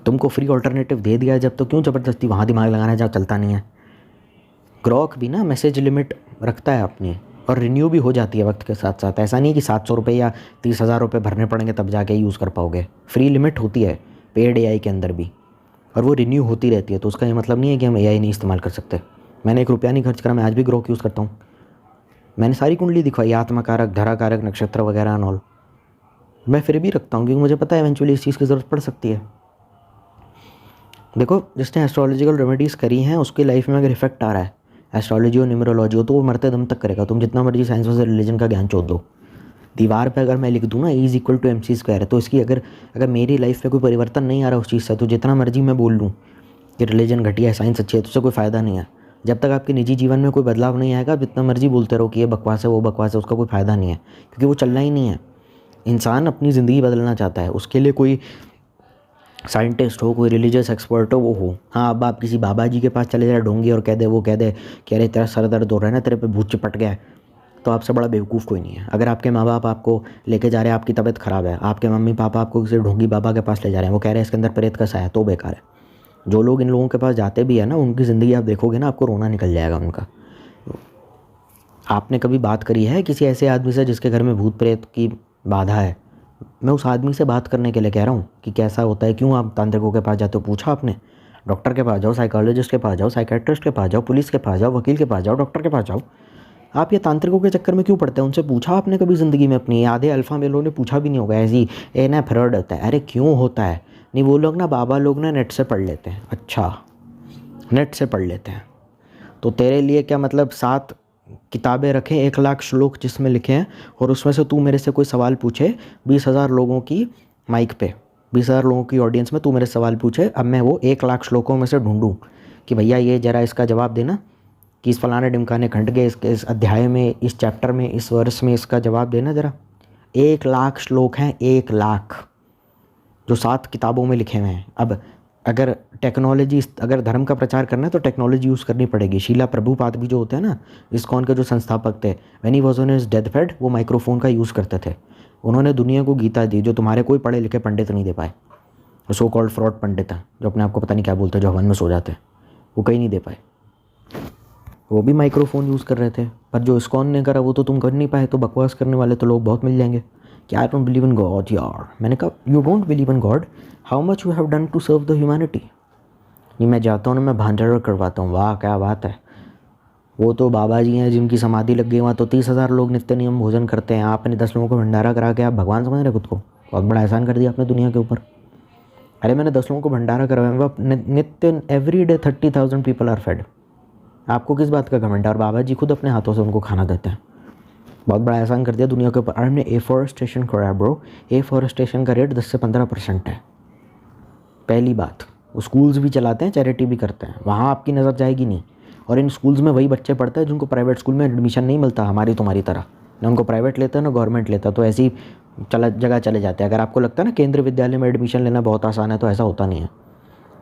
तुमको फ्री ऑल्टरनेटिव दे दिया जब, तो क्यों ज़बरदस्ती वहाँ दिमाग लगाना है जहाँ चलता नहीं है? ग्रोक भी ना मैसेज लिमिट रखता है अपनी, और रिन्यू भी हो जाती है वक्त के साथ साथ। ऐसा नहीं कि 700 रुपये या 30,000 रुपये भरने पड़ेंगे तब जाके यूज़ कर पाओगे। फ्री लिमिट होती है पेड एआई के अंदर भी, और वो रिन्यू होती रहती है, तो उसका ये मतलब नहीं है कि हम एआई नहीं इस्तेमाल कर सकते। मैंने 1 रुपया नहीं खर्च करा, मैं आज भी ग्रोक यूज़ करता हूँ। मैंने सारी कुंडली दिखवाई, आत्मकारक, धराकारक, नक्षत्र वगैरह एंड ऑल, मैं फिर भी रखता हूँ क्योंकि मुझे पता है इवेंचुअली इस चीज़ की ज़रूरत पड़ सकती है। देखो जिसने एस्ट्रोलॉजिकल रेमेडीज़ करी हैं उसकी लाइफ में अगर इफेक्ट आ रहा है, एस्ट्रोलॉजी हो न्यूमरोलॉजी हो, तो वो मरते दम तक करेगा। तुम जितना मर्जी साइंस से रिलीजन का ज्ञान चोद दो, दीवार पे अगर मैं लिख दूँ ना E=MC², है तो इसकी अगर मेरी लाइफ में कोई परिवर्तन नहीं आ रहा उस चीज़ से, तो जितना मर्जी मैं बोल लूँ कि रिलीजन घटिया है, साइंस अच्छी है, तो उससे कोई फ़ायदा नहीं है। जब तक आपके निजी जीवन में कोई बदलाव नहीं आएगा, जितना मर्जी बोलते रहो कि ये बकवास है वो बकवास है, उसका कोई फ़ायदा नहीं है, क्योंकि वो चलना ही नहीं है। इंसान अपनी ज़िंदगी बदलना चाहता है, उसके लिए कोई साइंटिस्ट हो, कोई रिलीजियस एक्सपर्ट हो, वो हो। हाँ, अब आप किसी बाबा जी के पास चले जाए ढोंगी और कह दे कि अरे तेरा सर दर्द हो रहा है ना, तेरे पे भूत चिपट गया है, तो आपसे बड़ा बेवकूफ़ कोई नहीं है। अगर आपके माँ बाप आपको लेके जा रहे हैं, आपकी तबीयत ख़राब है, आपके मम्मी पापा आपको किसी ढोंगी बाबा के पास ले जा रहे हैं, वो कह रहे हैं इसके अंदर प्रेत का साया, तो बेकार है। जो लोग इन लोगों के पास जाते भी है ना, उनकी ज़िंदगी आप देखोगे ना, आपको रोना निकल जाएगा उनका। आपने कभी बात करी है किसी ऐसे आदमी से जिसके घर में भूत प्रेत की बाधा है? मैं उस आदमी से बात करने के लिए कह रहा हूँ कि कैसा होता है, क्यों आप तांत्रिकों के पास जाते हो, पूछा आपने? डॉक्टर के पास जाओ, साइकोलॉजिस्ट के पास जाओ, साइकेट्रिस्ट के पास जाओ, पुलिस के पास जाओ, वकील के पास जाओ, डॉक्टर के पास जाओ। आप ये तांत्रिकों के चक्कर में क्यों पड़ते हैं? उनसे पूछा आपने कभी ज़िंदगी में अपनी? आधे अल्फ़ा मेलों ने पूछा भी नहीं होगा, ऐसी ए ना फ्रॉड होता है, अरे क्यों होता है? नहीं, वो लोग ना बाबा लोग ना नेट से पढ़ लेते हैं। अच्छा, नेट से पढ़ लेते हैं, तो तेरे लिए क्या मतलब 7 किताबें रखें, 1 लाख श्लोक जिसमें लिखे हैं, और उसमें से तू मेरे से कोई सवाल पूछे, 20,000 लोगों की माइक पे, 20,000 लोगों की ऑडियंस में तू मेरे सवाल पूछे, अब मैं वो 1 लाख श्लोकों में से ढूंढूं कि भैया ये ज़रा इसका जवाब देना, कि इस फलाने ढिमकाने खंड के इस अध्याय में, इस चैप्टर में, इस वर्ष में इसका जवाब देना ज़रा। 1 लाख श्लोक हैं, 1 लाख, जो 7 किताबों में लिखे हुए हैं। अब अगर टेक्नोलॉजी, अगर धर्म का प्रचार करना है तो टेक्नोलॉजी यूज़ करनी पड़ेगी। शीला प्रभुपाद भी जो होते हैं ना, इस्कॉन के जो संस्थापक थे, when he was on his death bed, वो माइक्रोफोन का यूज़ करते थे। उन्होंने दुनिया को गीता दी, जो तुम्हारे कोई पढ़े लिखे पंडित नहीं दे पाए। सो कॉल्ड फ्रॉड पंडित हैं, जो अपने आप को पता नहीं क्या बोलते हैं, जो हवन में सो जाते हैं, वो कहीं नहीं दे पाए। वो भी माइक्रोफोन यूज़ कर रहे थे, पर जो इस्कॉन ने करा वो तो तुम कर नहीं पाए, तो बकवास करने वाले तो लोग बहुत मिल जाएंगे कि I don't believe in God यार। मैंने कहा you don't believe in God, how much you have done to serve the humanity. नहीं, मैं जाता हूँ ना, मैं भांजड़ करवाता हूँ, वाह क्या बात है। वो तो बाबा जी हैं जिनकी समाधि लग गई, वहाँ तो 30,000 लोग नित्य नियम भोजन करते हैं, आपने 10 लोगों को भंडारा करा के आप भगवान समझ रहे खुद को, बहुत बड़ा एहसान कर दिया आपने दुनिया के ऊपर। अरे मैंने 10 लोगों को भंडारा करवाया, नित्य every day 30,000 people are fed. आपको किस बात का घमंड है? और बाबा जी खुद अपने हाथों से उनको खाना देते हैं, बहुत बड़ा एहसान कर दिया दुनिया के ऊपर। और हमने एफॉरेस्टेशन कराया ब्रो, एफॉरेस्टेशन का रेट 10 से 15% है। पहली बात, वो स्कूल्स भी चलाते हैं, चैरिटी भी करते हैं, वहाँ आपकी नज़र जाएगी नहीं। और इन स्कूल्स में वही बच्चे पढ़ते हैं जिनको प्राइवेट स्कूल में एडमिशन नहीं मिलता, हमारी तुम्हारी तरह, ना उनको प्राइवेट लेता है ना गवर्नमेंट लेता, तो ऐसी जगह चले जाते हैं। अगर आपको लगता है ना केंद्रीय विद्यालय में एडमिशन लेना बहुत आसान है, तो ऐसा होता नहीं है।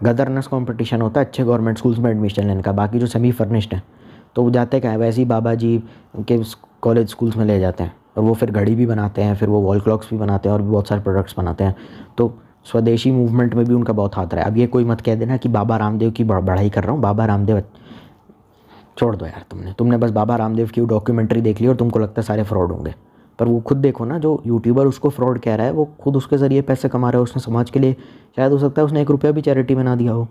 गदरनेस कंपटीशन होता है अच्छे गवर्नमेंट स्कूल्स में एडमिशन लेने का, बाकी जो सेमी फर्निश्ड हैं तो वो जाते क्या है, वैसे ही बाबा जी के कॉलेज स्कूल्स में ले जाते हैं, और वो फिर घड़ी भी बनाते हैं, फिर वो वॉल क्लॉक्स भी बनाते हैं और भी बहुत सारे प्रोडक्ट्स बनाते हैं। तो स्वदेशी मूवमेंट में भी उनका बहुत हाथ रहा है। अब ये कोई मत कह देना कि बाबा रामदेव की बढ़ाई कर रहा हूँ, बाबा रामदेव छोड़ दो यार, तुमने बस बाबा रामदेव की डॉक्यूमेंट्री देख ली और तुमको लगता है सारे फ्रॉड होंगे। पर वो खुद देखो ना, जो यूट्यूबर उसको फ्रॉड कह रहा है वो खुद उसके ज़रिए पैसे कमा रहा है, उसने समाज के लिए शायद हो सकता है उसने 1 रुपया भी चैरिटी में ना दिया हो।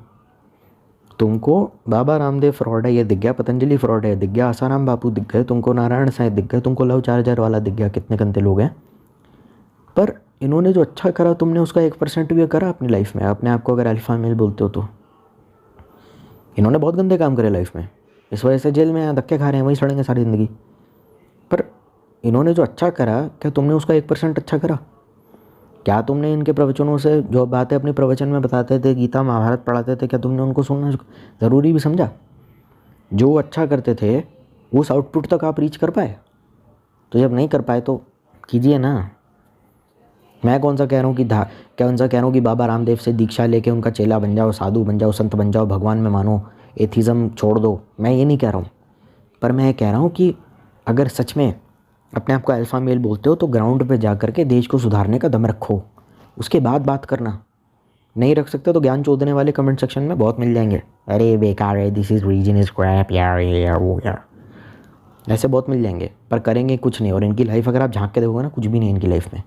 तुमको बाबा रामदेव फ्रॉड है ये दिख गया, पतंजलि फ्रॉड है दिख गया, आसाराम बापू दिख गए, तुमको नारायण साईं दिख गए, तुमको लव चार्जर वाला दिख गया, कितने गंदे लोग हैं। पर इन्होंने जो अच्छा करा तुमने उसका 1% भी करा अपनी लाइफ में? अपने आप को अगर अल्फा मेल बोलते हो तो इन्होंने बहुत गंदे काम करे लाइफ में, इस वजह से जेल में धक्के खा रहे हैं, वहीं सड़ेंगे सारी ज़िंदगी। पर इन्होंने जो अच्छा करा, क्या तुमने उसका 1% अच्छा करा? क्या तुमने इनके प्रवचनों से जो बातें अपने प्रवचन में बताते थे, गीता महाभारत पढ़ाते थे, क्या तुमने उनको सुनना ज़रूरी भी समझा? जो अच्छा करते थे उस आउटपुट तक आप रीच कर पाए? तो जब नहीं कर पाए तो कीजिए ना। मैं कौन सा कह रहा हूँ कि बाबा रामदेव से दीक्षा लेके उनका चेला बन जाओ, साधु बन जाओ, संत बन जाओ, भगवान में मानो, एथिज़म छोड़ दो, मैं ये नहीं कह रहा हूँ। पर मैं ये कह रहा हूँ कि अगर सच में अपने आप को अल्फ़ा मेल बोलते हो तो ग्राउंड पे जा कर के देश को सुधारने का दम रखो, उसके बाद बात करना। नहीं रख सकते तो ज्ञान चोदने वाले कमेंट सेक्शन में बहुत मिल जाएंगे, अरे बेकार है, this is reason is crap यार, ये यार वो यार, ऐसे बहुत मिल जाएंगे। पर करेंगे कुछ नहीं। और इनकी लाइफ अगर आप झांक के देखोगे ना, कुछ भी नहीं इनकी लाइफ में।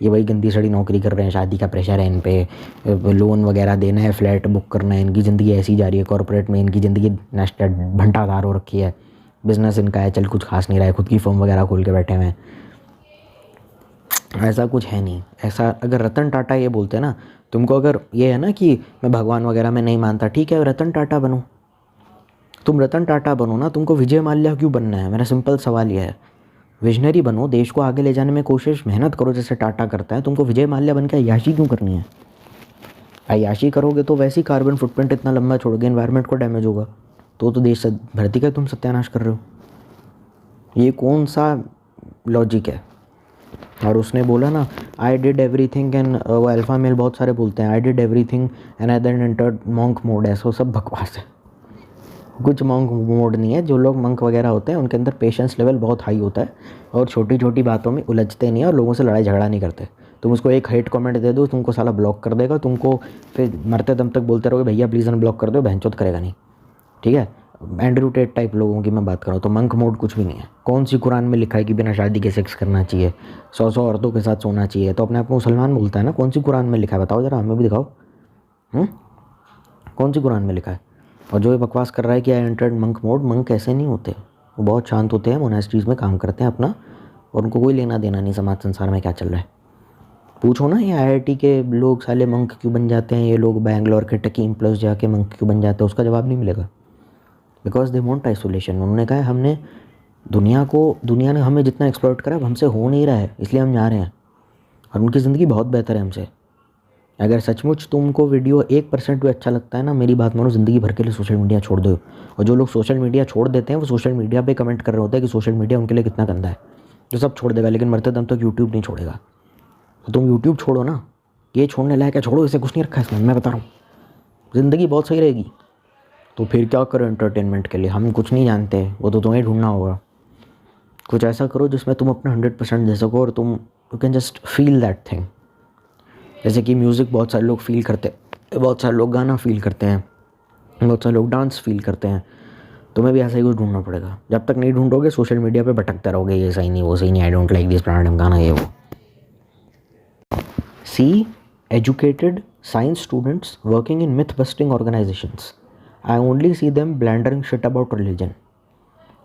ये वही गंदी सड़ी नौकरी कर रहे हैं, शादी का प्रेशर है इन पे, लोन वगैरह देना है, फ्लैट बुक करना है, इनकी ज़िंदगी ऐसी जा रही है। कॉर्पोरेट में इनकी ज़िंदगी नेस्टेड भंटाधार हो रखी है, बिज़नेस इनका है चल कुछ खास नहीं रहा है, खुद की फर्म वगैरह खोल के बैठे हुए हैं। ऐसा कुछ है नहीं। ऐसा अगर रतन टाटा ये बोलते हैं ना, तुमको अगर ये है ना कि मैं भगवान वगैरह में नहीं मानता, ठीक है रतन टाटा बनो, तुम रतन टाटा बनो ना, तुमको विजय माल्या क्यों बनना है? मेरा सिंपल सवाल यह है, विजनरी बनो, देश को आगे ले जाने में कोशिश मेहनत करो जैसे टाटा करता है। तुमको विजय माल्या बन के अय्याशी क्यों करनी है? अय्याशी करोगे तो वैसे ही कार्बन फुटप्रिंट इतना लंबा छोड़ोगे, एनवायरनमेंट को डैमेज होगा, तो देश धरती का तुम सत्यानाश कर रहे हो। ये कौन सा लॉजिक है? और उसने बोला ना आई डिड एवरीथिंग एंड, वो अल्फा मेल बहुत सारे बोलते हैं I did everything and I then entered monk mode, ऐसा सब बकवास है। कुछ मॉन्क मोड नहीं है। जो लोग मंक वगैरह होते हैं उनके अंदर पेशेंस लेवल बहुत हाई होता है और छोटी छोटी बातों में उलझते नहीं है और लोगों से लड़ाई झगड़ा नहीं करते। तुम उसको एक हेट कमेंट दे दो, तुमको साला ब्लॉक कर देगा, तुमको फिर मरते दम तक बोलते रहोगे भैया प्लीज़ अनब्लॉक कर दो, बहनचोद करेगा नहीं, ठीक है। एंड्रू टेट टाइप लोगों की मैं बात कर रहा हूँ। तो मंक मोड कुछ भी नहीं है। कौन सी कुरान में लिखा है कि बिना शादी के सेक्स करना चाहिए, 100 औरतों के साथ सोना चाहिए? तो अपने आप को मुसलमान बोलता है ना, कौन सी कुरान में लिखा है बताओ ज़रा, हमें भी दिखाओ। कौन सी कुरान में लिखा है? और जो ये बकवास कर रहा है कि I entered monk mode, monk ऐसे नहीं होते, वो बहुत शांत होते हैं, मोनेस्ट्रीज़ में काम करते हैं अपना, और उनको कोई लेना देना नहीं समाज संसार में क्या चल रहा है। पूछो ना ये IIT के लोग साले मंक क्यों बन जाते हैं, ये लोग बैंगलोर के टेकी एम्प्लॉयज़ जाके मंक क्यों बन जाते हैं, उसका जवाब नहीं मिलेगा। Because they want isolation. उन्होंने कहा हमने दुनिया ने हमें जितना एक्सप्लॉइट करा अब हमसे हो नहीं रहा है, इसलिए हम जा रहे हैं, और उनकी ज़िंदगी बहुत बेहतर है हमसे। अगर सचमुच तुमको वीडियो 1% भी अच्छा लगता है ना, मेरी बात मानो, ज़िंदगी भर के लिए सोशल मीडिया छोड़ दो। और जो लोग सोशल मीडिया छोड़ देते हैं वो सोशल मीडिया पे कमेंट कर रहे होते हैं कि सोशल मीडिया उनके लिए कितना गंदा है। जो सब छोड़ देगा लेकिन मरते दम तक यूट्यूब नहीं छोड़ेगा। तो तुम यूट्यूब छोड़ो ना, ये छोड़ने लायक है, छोड़ो, इसे कुछ नहीं रखा है इसमें, मैं बता रहा हूँ, ज़िंदगी बहुत सही रहेगी। तो फिर क्या करो एंटरटेनमेंट के लिए? हम कुछ नहीं जानते, वो तो तुम्हें ढूंढना होगा। कुछ ऐसा करो जिसमें तुम अपना 100% दे सको और तुम you can just feel that thing. जैसे कि म्यूज़िक बहुत सारे लोग फील करते हैं, बहुत सारे लोग गाना फील करते हैं, बहुत सारे लोग डांस फील करते हैं, तुम्हें भी ऐसा ही कुछ ढूंढना पड़ेगा। जब तक नहीं ढूंढोगे सोशल मीडिया पे भटकते रहोगे, ये सही नहीं वो सही नहीं, I don't like this plan गाना ये वो। See educated science students working in myth busting organisations, I only see them blundering shit about religion.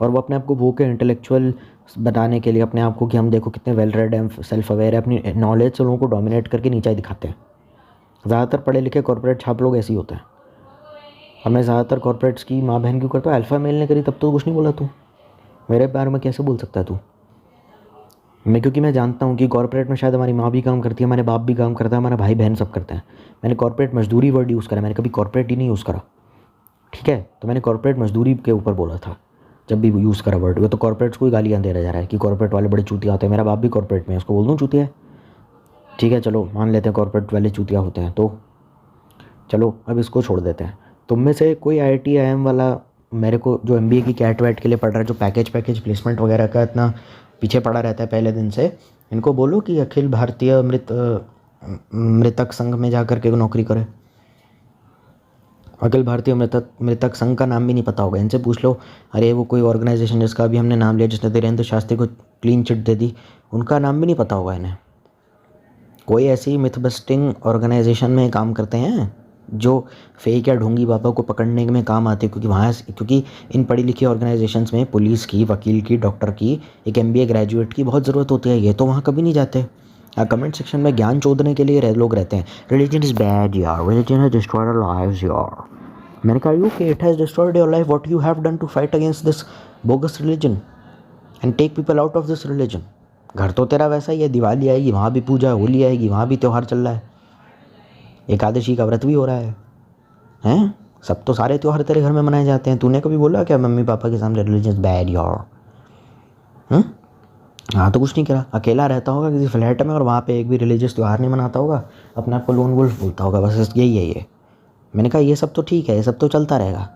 और वो अपने आप को वो के इंटेलेक्चुअल बनाने के लिए अपने आप को कि हम देखो कितने वेल रेड हैं, सेल्फ अवेयर है, अपनी नॉलेज से लोगों को डोमिनेट करके नीचा ही दिखाते हैं। ज़्यादातर पढ़े लिखे कॉर्पोरेट छाप लोग ऐसे ही होते हैं। हमें ज़्यादातर कॉर्पोरेट्स की माँ बहन क्यों करता है? अल्फ़ा मेल ने करी तब तो कुछ नहीं बोला तू, मेरे बारे में कैसे बोल सकता है तू? मैं क्योंकि मैं जानता हूँ कि कॉर्पोरेट में शायद हमारी माँ भी काम करती है, हमारे बाप भी काम करता है, हमारा भाई बहन सब करते हैं। मैंने कॉर्पोरेट मजदूरी वर्ड यूज़ करा, मैंने कभी कॉर्पोरेट ही नहीं यूज़ करा, ठीक है? तो मैंने कॉर्पोरेट मजदूरी के ऊपर बोला था जब भी यूज़ करा वर्ड। वो तो कॉर्पोरेट्स को ही गालियाँ दे रहा जा रहा है कि कॉर्पोरेट वाले बड़े चूतिया होते हैं। मेरा बाप भी कॉर्पोरेट में है, उसको बोल दूँ चूतिया है? ठीक है चलो मान लेते हैं कॉर्पोरेट वाले चूतिया होते हैं, तो चलो अब इसको छोड़ देते हैं। तुम में से कोई IIT IIM वाला मेरे को जो MBA की कैट वैट के लिए पढ़ रहा है, जो पैकेज प्लेसमेंट वगैरह का इतना पीछे पड़ा रहता है पहले दिन से, इनको बोलो कि अखिल भारतीय मृतक संघ में जा कर के नौकरी करे। अखिल भारतीय मृतक संघ का नाम भी नहीं पता होगा, इनसे पूछ लो। अरे वो कोई ऑर्गेनाइजेशन जिसका अभी हमने नाम लिया, जिसने धीरेन्द्र शास्त्री को क्लीन चिट दे दी, उनका नाम भी नहीं पता होगा इन्हें। कोई ऐसी मिथ बस्टिंग ऑर्गेनाइजेशन में काम करते हैं जो फेक या ढोंगी बाबा को पकड़ने में काम आते हैं, क्योंकि इन पढ़ी लिखी ऑर्गेनाइजेशंस में पुलिस की, वकील की, डॉक्टर की, एक MBA ग्रेजुएट की बहुत ज़रूरत होती है। ये तो वहाँ कभी नहीं जाते। कमेंट सेक्शन में ज्ञान चोदने के लिए लोग रहते हैं। रिलीजन इज़ बैड यार, religion has destroyed our lives यार। मैंने कहा यू कि it has destroyed your life, what you have done to fight against this bogus religion and take people out of this religion. घर तो तेरा वैसा ही है, दिवाली आएगी वहाँ भी पूजा, होली आएगी वहाँ भी त्यौहार चल रहा है, एकादशी का व्रत भी हो रहा है, हैं? सब तो सारे त्यौहार तेरे घर में मनाए जाते हैं। तूने कभी बोला क्या मम्मी पापा के सामने रिलीजन इज बैड यार? हाँ तो कुछ नहीं करा, अकेला रहता होगा किसी फ्लैट में और वहाँ पे एक भी रिलीजियस त्यौहार नहीं मनाता होगा, अपने आप को लोन वुल्फ बोलता होगा, बस यही है ये। मैंने कहा ये सब तो ठीक है, ये सब तो चलता रहेगा।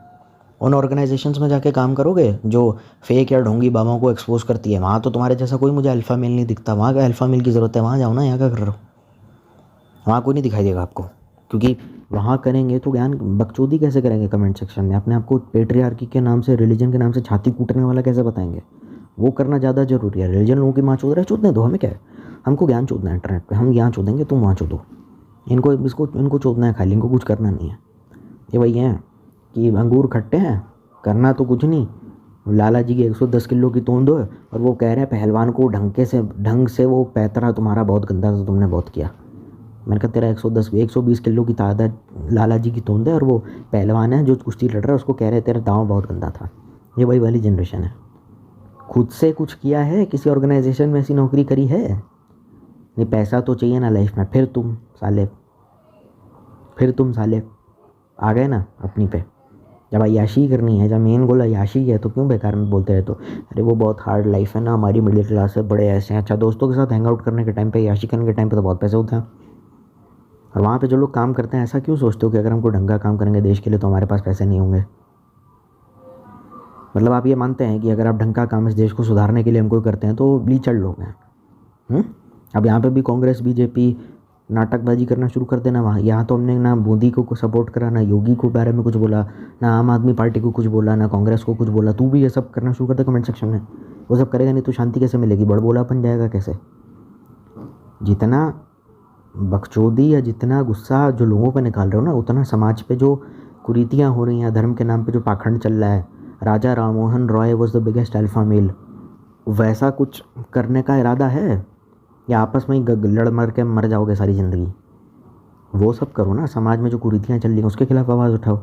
उन ऑर्गेनाइजेशंस में जाके काम करोगे जो फेक या ढोंगी बाबाओं को एक्सपोज करती है, वहाँ तो तुम्हारे जैसा कोई मुझे अल्फ़ा मेल नहीं दिखता। वहाँ का अल्फ़ा मेल की ज़रूरत है, वहाँ जाओ ना, यहाँ क्या कर रहे हो? वहाँ कोई नहीं दिखाई देगा आपको, क्योंकि वहाँ करेंगे तो ज्ञान बकचोदी कैसे करेंगे कमेंट सेक्शन में? अपने आप को पेट्रियार्की के नाम से, रिलीजन के नाम से छाती कूटने वाला कैसे बताएंगे? वो करना ज़्यादा ज़रूरी है। रिलीजन लोगों की माँ चोद रहे, चोदने दो, हमें क्या है? हमको ज्ञान चोदना है इंटरनेट पे, हम यहाँ चोदेंगे, तुम वहाँ चोदो। इनको चोदना है खाली, इनको कुछ करना नहीं है। ये वही है कि अंगूर खट्टे हैं, करना तो कुछ नहीं। लाला जी की 110 किलो की तोंद है और वो कह रहे हैं पहलवान को ढंग से वो पैतरा तुम्हारा बहुत गंदा था, तुमने बहुत किया। मैंने कहा तेरा 120 किलो की तादाद लाला जी की तोंद है और वो पहलवान है जो कुश्ती लड़ रहा है, उसको कह रहे तेरा दांव बहुत गंदा था। ये वही वाली जनरेशन है। खुद से कुछ किया है, किसी ऑर्गेनाइजेशन में ऐसी नौकरी करी है? नहीं, पैसा तो चाहिए ना लाइफ में। फिर तुम साले आ गए ना अपनी पे। जब अय्याशी करनी है, जब मेन गोल अय्याशी है, तो क्यों बेकार में बोलते रहे? तो अरे वो बहुत हार्ड लाइफ है ना, हमारी मिडिल क्लास है, बड़े ऐसे हैं। अच्छा, दोस्तों के साथ हैंग आउट करने के टाइम पे, अय्याशी करने के टाइम पे तो बहुत पैसे होते हैं। और वहाँ पे जो लोग काम करते हैं, ऐसा क्यों सोचते हो कि अगर हमको ढंग का काम करेंगे देश के लिए तो हमारे पास पैसे नहीं होंगे? मतलब आप ये मानते हैं कि अगर आप ढंग का काम इस देश को सुधारने के लिए हमको करते हैं तो लीचड़ लोग हैं। अब यहाँ पे भी कांग्रेस बीजेपी नाटकबाजी करना शुरू कर देना। वहाँ यहाँ तो हमने ना मोदी को सपोर्ट करा, ना योगी को बारे में कुछ बोला, ना आम आदमी पार्टी को कुछ बोला, ना कांग्रेस को कुछ बोला। तू भी ये सब करना शुरू कर दे कमेंट सेक्शन में। वो सब करेगा नहीं तो शांति कैसे मिलेगी? बड़बोलापन जाएगा कैसे? जितना बकचोदी या जितना गुस्सा जो लोगों पे निकाल रहे हो ना, उतना समाज पे जो कुरीतियाँ हो रही हैं, धर्म के नाम पे जो पाखंड चल रहा है, Raja Rammohan Roy was the biggest alpha male, वैसा कुछ करने का इरादा है? या आपस में ही लड़ मर के मर जाओगे सारी ज़िंदगी? वो सब करो ना। समाज में जो कुरीतियाँ चल रही हैं उसके खिलाफ आवाज़ उठाओ,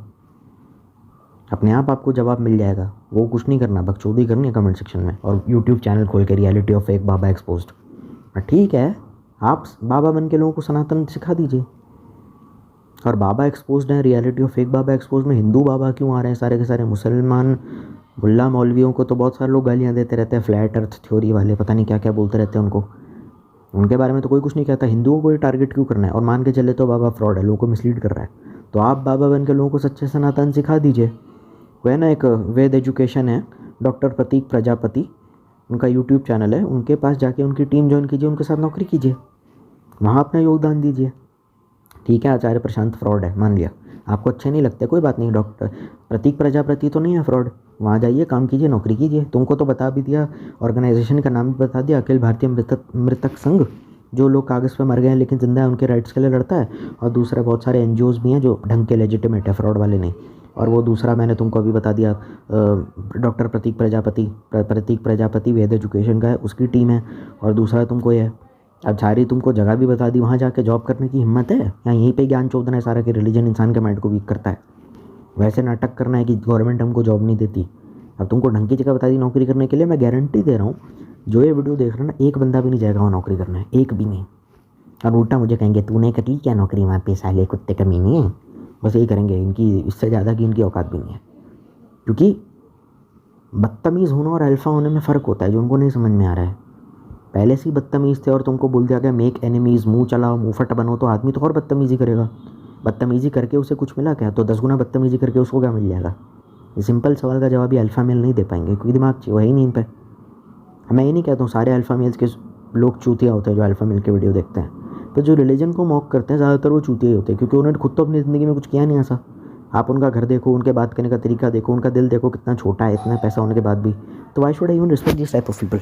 अपने आप आपको जवाब मिल जाएगा। वो कुछ नहीं करना, बकचोदी करनी है कमेंट सेक्शन में। और यूट्यूब चैनल खोल के reality of fake Baba exposed. ठीक है, आप बाबा बन के लोगों को सनातन सिखा दीजिए। और बाबा एक्सपोज्ड हैं, reality of fake Baba exposed में हिंदू बाबा क्यों आ रहे हैं सारे के सारे? मुसलमान मुल्ला मौलवियों को तो बहुत सारे लोग गालियाँ देते रहते हैं, फ्लैट अर्थ थ्योरी वाले, पता नहीं क्या क्या बोलते रहते हैं उनको। उनके बारे में तो कोई कुछ नहीं कहता। हिंदुओं को ये टारगेट क्यों करना है? और मान के चले तो बाबा फ्रॉड है, लोगों को मिसलीड कर रहा है, तो आप बाबा बन के लोगों को सच्चे सनातन सिखा दीजिए। वो है ना, एक वेद एजुकेशन है, डॉक्टर प्रतीक प्रजापति, उनका यूट्यूब चैनल है, उनके पास जाके उनकी टीम ज्वाइन कीजिए, उनके साथ नौकरी कीजिए, वहाँ अपना योगदान दीजिए। ठीक है, आचार्य प्रशांत फ्रॉड है, मान लिया, आपको अच्छे नहीं लगते, कोई बात नहीं। डॉक्टर प्रतीक प्रजापति तो नहीं है फ्रॉड, वहाँ जाइए, काम कीजिए, नौकरी कीजिए। तुमको तो बता भी दिया, ऑर्गेनाइजेशन का नाम भी बता दिया, अखिल भारतीय मृतक संघ। जो लोग कागज़ पे मर गए हैं लेकिन जिंदा है, उनके राइट्स के लिए लड़ता है। और दूसरा बहुत सारे एनजीओज़ भी हैं जो ढंग के लेजिटिमेट है, फ्रॉड वाले नहीं। और वो दूसरा मैंने तुमको अभी बता दिया, डॉक्टर प्रतीक प्रजापति वेद एजुकेशन का है, उसकी टीम है। और दूसरा तुमको ये है, अब सारी तुमको जगह भी बता दी, वहाँ जाके जॉब करने की हिम्मत है या यहीं पे ज्ञान चोदना है सारा कि रिलीजन इंसान के माइंड को वीक करता है। वैसे नाटक करना है कि गवर्नमेंट हमको जॉब नहीं देती। अब तुमको ढंग की जगह बता दी नौकरी करने के लिए, मैं गारंटी दे रहा हूँ जो ये वीडियो देख रहा है ना, एक बंदा भी नहीं जाएगा वहाँ नौकरी करना है, एक भी नहीं। और उल्टा मुझे कहेंगे तूने करी क्या नौकरी वहाँ पे, साले कुत्ते कमीने हैं। बस यही करेंगे, इनकी इससे ज़्यादा की इनकी औकात भी नहीं है। क्योंकि बदतमीज़ होना और अल्फ़ा होने में फ़र्क होता है, जो उनको नहीं समझ में आ रहा है। पहले से ही बदतमीज़ थे और तुमको बोल दिया गया मेक एनिमीज़, मुँह चलाओ, मुँह फट बनो, तो आदमी तो और बदतमीज़ी करेगा। बदतमीज़ी करके उसे कुछ मिला क्या? तो 10 गुना बदतमीज़ी करके उसको क्या मिल जाएगा? ये सिंपल सवाल का जवाब ही अल्फ़ा मेल नहीं दे पाएंगे, क्योंकि दिमाग वो है ही नहीं इन पर। मैं ये नहीं कहता हूँ सारे अल्फ़ा मेल्स के लोग चूतिया होते हैं जो अल्फ़ा मेल के वीडियो देखते हैं, तो जो रिलीजन को मॉक करते हैं ज़्यादातर वो चूतिया ही होते हैं, क्योंकि उन्होंने खुद तो अपनी ज़िंदगी में कुछ किया नहीं ऐसा। आप उनका घर देखो, उनके बात करने का तरीका देखो, उनका दिल देखो कितना छोटा है, इतना पैसा होने के बाद भी। तो why should I even respect this type of people.